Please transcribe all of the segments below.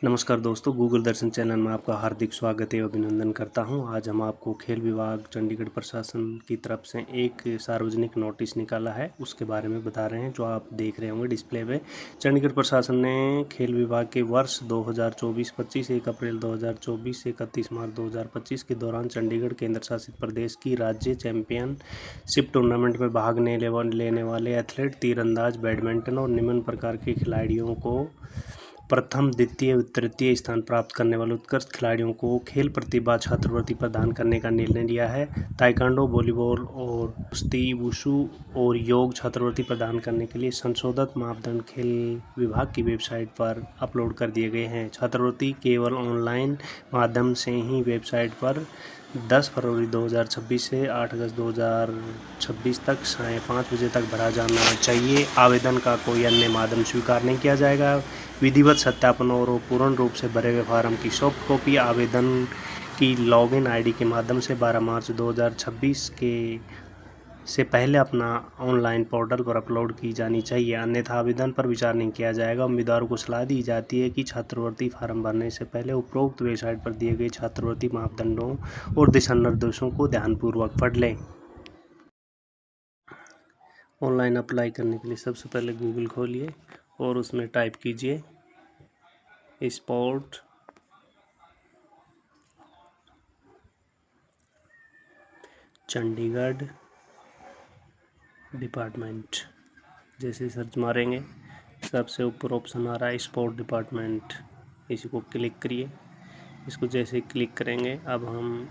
नमस्कार दोस्तों, गूगल दर्शन चैनल में आपका हार्दिक स्वागत है, अभिनंदन करता हूं। आज हम आपको खेल विभाग चंडीगढ़ प्रशासन की तरफ से एक सार्वजनिक नोटिस निकाला है उसके बारे में बता रहे हैं, जो आप देख रहे होंगे डिस्प्ले पे। चंडीगढ़ प्रशासन ने खेल विभाग के वर्ष 2024-25 1 अप्रैल 2024 से 31 मार्च 2025 के दौरान चंडीगढ़ केंद्र शासित प्रदेश की राज्य चैंपियनशिप टूर्नामेंट में भाग लेने वाले एथलीट, तीरंदाज, बैडमिंटन और निम्न प्रकार के खिलाड़ियों को प्रथम, द्वितीय, तृतीय स्थान प्राप्त करने वाले उत्कृष्ट खिलाड़ियों को खेल प्रतिभा छात्रवृत्ति प्रदान करने का निर्णय लिया है। ताइक्वांडो, वॉलीबॉल और कुश्ती, वुशु और योग छात्रवृत्ति प्रदान करने के लिए संशोधित मापदंड खेल विभाग की वेबसाइट पर अपलोड कर दिए गए हैं। छात्रवृत्ति केवल ऑनलाइन माध्यम से ही वेबसाइट पर 10 फरवरी 2026 से 8 अगस्त 2026 तक सायं 5 बजे तक भरा जाना चाहिए। आवेदन का कोई अन्य माध्यम स्वीकार नहीं किया जाएगा। विधिवत सत्यापन और पूर्ण रूप से भरे हुए फार्म की सॉफ्ट कॉपी आवेदन की लॉगिन आईडी के माध्यम से 12 मार्च 2026 से पहले अपना ऑनलाइन पोर्टल पर अपलोड की जानी चाहिए, अन्यथा आवेदन पर विचार नहीं किया जाएगा। उम्मीदवारों को सलाह दी जाती है कि छात्रवृत्ति फार्म भरने से पहले उपरोक्त वेबसाइट पर दिए गए छात्रवृत्ति मापदंडों और दिशा निर्देशों को ध्यानपूर्वक पढ़ लें। ऑनलाइन अप्लाई करने के लिए सबसे पहले गूगल खोलिए और उसमें टाइप कीजिए स्पोर्ट चंडीगढ़ डिपार्टमेंट। जैसे सर्च मारेंगे सबसे ऊपर ऑप्शन आ रहा है स्पोर्ट डिपार्टमेंट, इसी को क्लिक करिए। इसको जैसे क्लिक करेंगे अब हम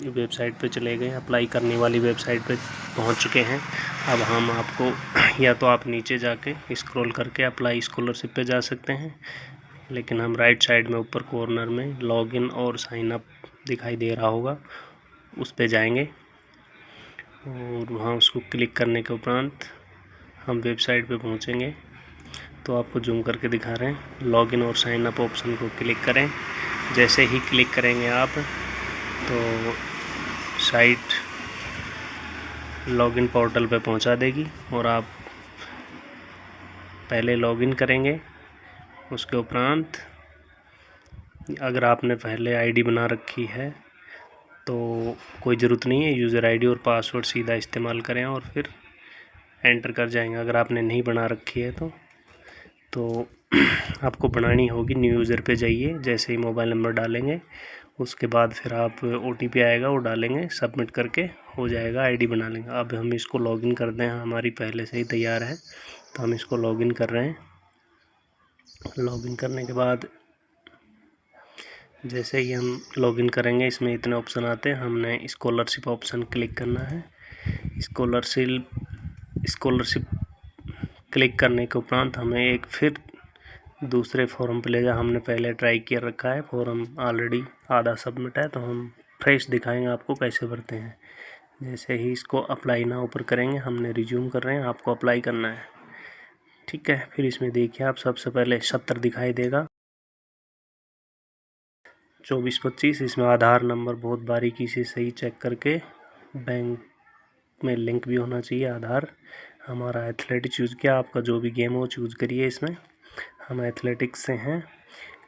वेबसाइट पे चले गए, अप्लाई करने वाली वेबसाइट पे पहुंच चुके हैं। अब हम आपको या तो आप नीचे जाके स्क्रॉल करके अप्लाई स्कॉलरशिप पे जा सकते हैं, लेकिन हम राइट साइड में ऊपर कॉर्नर में लॉगिन और साइन अप दिखाई दे रहा होगा, उस पे जाएंगे और वहाँ उसको क्लिक करने के उपरांत हम वेबसाइट पे पहुँचेंगे। तो आपको जूम करके दिखा रहे हैं, लॉगिन और साइन अप ऑप्शन को क्लिक करें। जैसे ही क्लिक करेंगे आप तो साइट लॉगिन पोर्टल पे पहुंचा देगी और आप पहले लॉगिन करेंगे। उसके उपरांत अगर आपने पहले आईडी बना रखी है तो कोई ज़रूरत नहीं है, यूज़र आईडी और पासवर्ड सीधा इस्तेमाल करें और फिर एंटर कर जाएंगे। अगर आपने नहीं बना रखी है तो आपको बनानी होगी। न्यू यूज़र पे जाइए, जैसे ही मोबाइल नंबर डालेंगे उसके बाद फिर आप OTP आएगा वो डालेंगे, सबमिट करके हो जाएगा, आईडी बना लेंगे। अब हम इसको लॉगिन कर दें, हमारी पहले से ही तैयार है तो हम इसको लॉगिन कर रहे हैं। लॉगिन करने के बाद जैसे ही हम लॉगिन करेंगे इसमें इतने ऑप्शन आते हैं, हमने स्कॉलरशिप ऑप्शन क्लिक करना है। स्कॉलरशिप क्लिक करने के उपरांत हमें एक फिर दूसरे फॉर्म पे ले जा। हमने पहले ट्राई किया रखा है, फॉर्म ऑलरेडी आधा सबमिट है, तो हम फ्रेश दिखाएंगे आपको कैसे भरते हैं। जैसे ही इसको अप्लाई ना ऊपर करेंगे, हमने रिज्यूम कर रहे हैं, आपको अप्लाई करना है, ठीक है। फिर इसमें देखिए आप सबसे पहले 70 दिखाई देगा, 24-25। इसमें आधार नंबर बहुत बारीकी से सही चेक करके, बैंक में लिंक भी होना चाहिए आधार। हमारा एथलेटिक्स चूज़ किया, आपका जो भी गेम हो चूज़ करिए। इसमें हम एथलेटिक्स से हैं।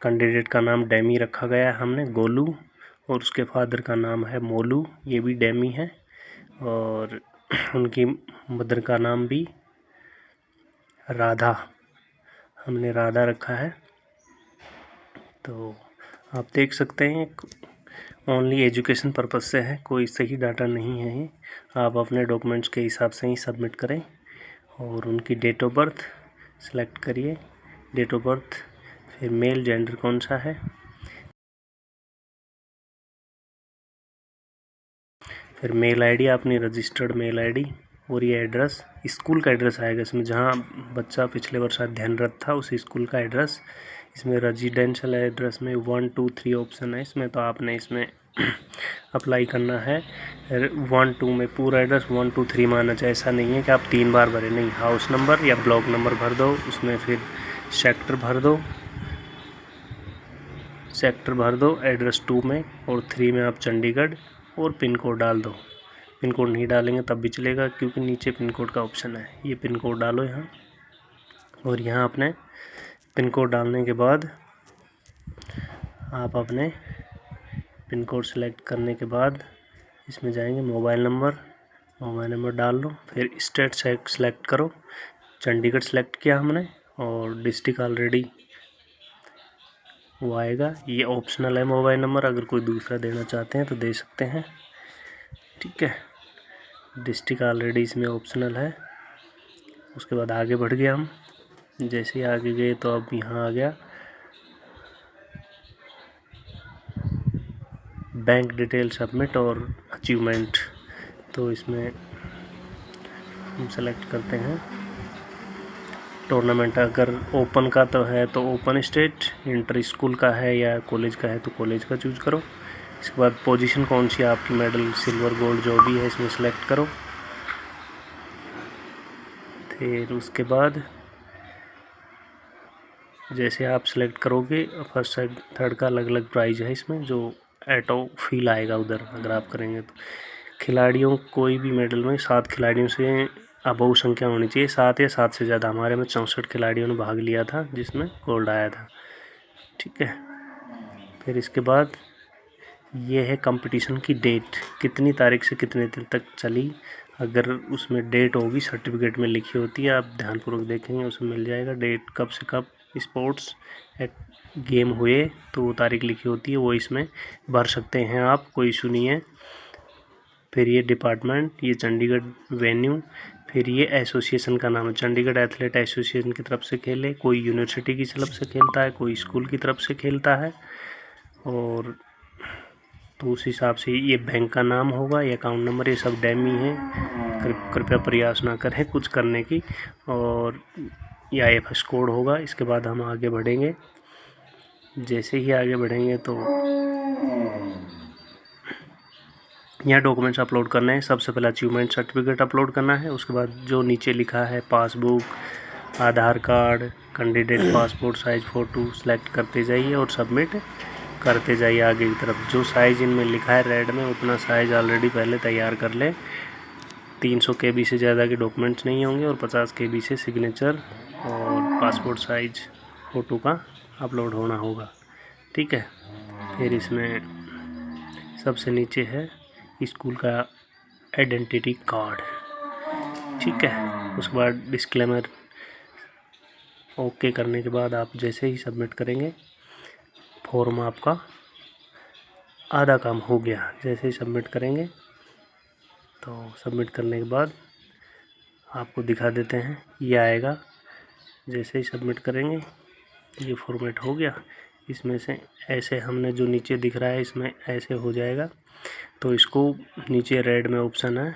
कैंडिडेट का नाम डेमी रखा गया है हमने, गोलू, और उसके फादर का नाम है मोलू, ये भी डेमी है, और उनकी मदर का नाम भी राधा, हमने राधा रखा है। तो आप देख सकते हैं ओनली एजुकेशन पर्पज़ से है, कोई सही डाटा नहीं है ये। आप अपने डॉक्यूमेंट्स के हिसाब से ही सबमिट करें और उनकी डेट ऑफ बर्थ सेलेक्ट करिए। डेट ऑफ बर्थ, फिर मेल जेंडर कौन सा है, फिर मेल आईडी, अपनी रजिस्टर्ड मेल आईडी, और ये एड्रेस, स्कूल का एड्रेस आएगा इसमें, जहाँ बच्चा पिछले वर्ष अध्ययनरत था उस स्कूल का एड्रेस। इसमें रेजिडेंशियल एड्रेस में 1 2 3 ऑप्शन है इसमें, तो आपने इसमें अप्लाई करना है 1 2 में पूरा एड्रेस 1 2 3 में आना चाहिए। ऐसा नहीं है कि आप 3 बार भरे, नहीं, हाउस नंबर या ब्लॉक नंबर भर दो, उसमें फिर सेक्टर भर दो एड्रेस 2 में, और 3 में आप चंडीगढ़ और पिन कोड डाल दो। पिन कोड नहीं डालेंगे तब भी चलेगा, क्योंकि नीचे पिन कोड का ऑप्शन है। ये पिन कोड डालो यहाँ, और यहाँ अपने पिन कोड डालने के बाद आप अपने पिन कोड सेलेक्ट करने के बाद इसमें जाएंगे, मोबाइल नंबर डाल लो, फिर स्टेट सेलेक्ट करो। चंडीगढ़ सेलेक्ट किया हमने और डिस्ट्रिक्ट ऑलरेडी वो आएगा। ये ऑप्शनल है मोबाइल नंबर, अगर कोई दूसरा देना चाहते हैं तो दे सकते हैं, ठीक है। डिस्ट्रिक्ट ऑलरेडी इसमें ऑप्शनल है। उसके बाद आगे बढ़ गया हम, जैसे ही आगे गए तो अब यहाँ आ गया बैंक डिटेल सबमिट और अचीवमेंट। तो इसमें हम सेलेक्ट करते हैं टूर्नामेंट, अगर ओपन का तो है तो ओपन स्टेट, इंटर स्कूल का है या कॉलेज का है तो कॉलेज का चूज करो। इसके बाद पोजीशन कौन सी आपकी, मेडल सिल्वर गोल्ड जो भी है इसमें सेलेक्ट करो। फिर उसके बाद जैसे आप सेलेक्ट करोगे, फर्स्ट सेकंड थर्ड का अलग अलग प्राइज है इसमें, जो एटो फील आएगा उधर अगर आप करेंगे तो। खिलाड़ियों कोई भी मेडल में 7 खिलाड़ियों से अबव संख्या होनी चाहिए, 7 या 7 से ज़्यादा। हमारे में 64 खिलाड़ियों ने भाग लिया था जिसमें गोल्ड आया था, ठीक है। फिर इसके बाद ये है कंपटीशन की डेट, कितनी तारीख से कितने दिन तक चली। अगर उसमें डेट होगी सर्टिफिकेट में लिखी होती है, आप ध्यानपूर्वक देखेंगे उसमें मिल जाएगा डेट, कब से कब स्पोर्ट्स गेम हुए तो वो तारीख लिखी होती है, वो इसमें भर सकते हैं आप, कोई इशू नहीं है। फिर ये डिपार्टमेंट, ये चंडीगढ़ वेन्यू, फिर ये एसोसिएशन का नाम है चंडीगढ़ एथलेट एसोसिएशन की तरफ से खेले, कोई यूनिवर्सिटी की तरफ से खेलता है, कोई स्कूल की तरफ से खेलता है। और तो उस हिसाब से ये बैंक का नाम होगा, ये अकाउंट नंबर, ये सब डैमी है, कृपया प्रयास ना करें कुछ करने की। और ये IFS कोड होगा। इसके बाद हम आगे बढ़ेंगे, जैसे ही आगे बढ़ेंगे तो यहाँ डॉक्यूमेंट्स अपलोड करना है। सबसे पहले अचीवमेंट सर्टिफिकेट अपलोड करना है। उसके बाद जो नीचे लिखा है passbook, Aadhaar card, candidate passport size photo select करते जाइए और सबमिट करते जाइए आगे की तरफ। जो साइज़ इनमें लिखा है रेड में उतना साइज़ ऑलरेडी पहले तैयार कर लें। 300 KB से ज़्यादा के डॉक्यूमेंट्स नहीं होंगे और 50 KB से सिग्नेचर और पासपोर्ट साइज फ़ोटो का अपलोड होना होगा, ठीक है। फिर इसमें सबसे नीचे है स्कूल का आइडेंटिटी कार्ड, ठीक है। उसके बाद डिस्क्लेमर ओके करने के बाद आप जैसे ही सबमिट करेंगे, फॉर्म आपका आधा काम हो गया। जैसे ही सबमिट करेंगे तो सबमिट करने के बाद आपको दिखा देते हैं, ये आएगा। जैसे ही सबमिट करेंगे ये फॉर्मेट हो गया। इसमें से ऐसे हमने जो नीचे दिख रहा है इसमें ऐसे हो जाएगा। तो इसको नीचे रेड में ऑप्शन है,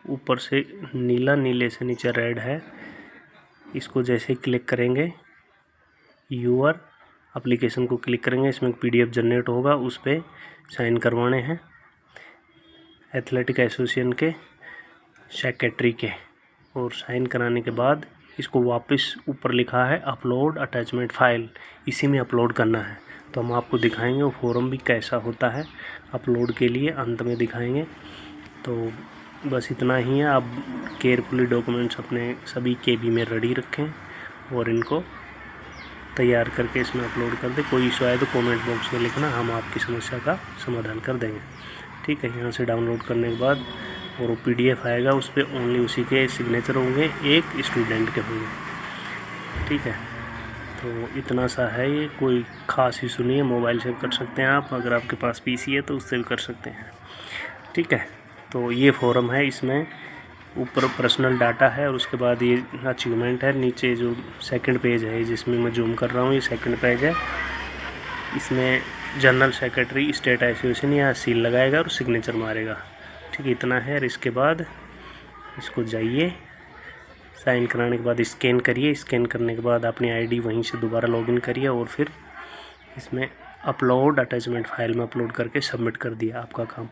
ऊपर से नीला, नीले से नीचे रेड है। इसको जैसे ही क्लिक करेंगे, यूआर एप्लीकेशन को क्लिक करेंगे, इसमें PDF जनरेट होगा, उस पर साइन करवाने हैं एथलेटिक एसोसिएशन के सेक्रेटरी के। और साइन कराने के बाद इसको वापस ऊपर लिखा है अपलोड अटैचमेंट फाइल, इसी में अपलोड करना है। तो हम आपको दिखाएंगे वो फॉर्म भी कैसा होता है अपलोड के लिए, अंत में दिखाएंगे। तो बस इतना ही है। आप केयरफुली डॉक्यूमेंट्स अपने सभी KB में रेडी रखें और इनको तैयार करके इसमें अपलोड कर दें। कोई इशू आए तो कमेंट बॉक्स में लिखना, हम आपकी समस्या का समाधान कर देंगे, ठीक है। यहाँ से डाउनलोड करने के बाद और वो PDF आएगा, उस पर ओनली उसी के सिग्नेचर होंगे, एक स्टूडेंट के होंगे, ठीक है। तो इतना सा है, ये कोई ख़ास इशू नहीं है। मोबाइल से कर सकते हैं आप, अगर आपके पास PC है तो उससे भी कर सकते हैं, ठीक है। तो ये फॉर्म है, इसमें ऊपर पर्सनल डाटा है और उसके बाद ये अचीवमेंट है। नीचे जो सेकंड पेज है जिसमें मैं जूम कर रहा हूँ, ये सेकंड पेज है। इसमें जनरल सेक्रेटरी स्टेट एसोसिएशन या सील लगाएगा और सिग्नेचर मारेगा, ठीक है। इतना है। और इसके बाद इसको जाइए, साइन कराने के बाद स्कैन करिए। स्कैन करने के बाद अपनी ID वहीं से दोबारा लॉगिन करिए और फिर इसमें अपलोड अटैचमेंट फाइल में अपलोड करके सबमिट कर दिया, आपका काम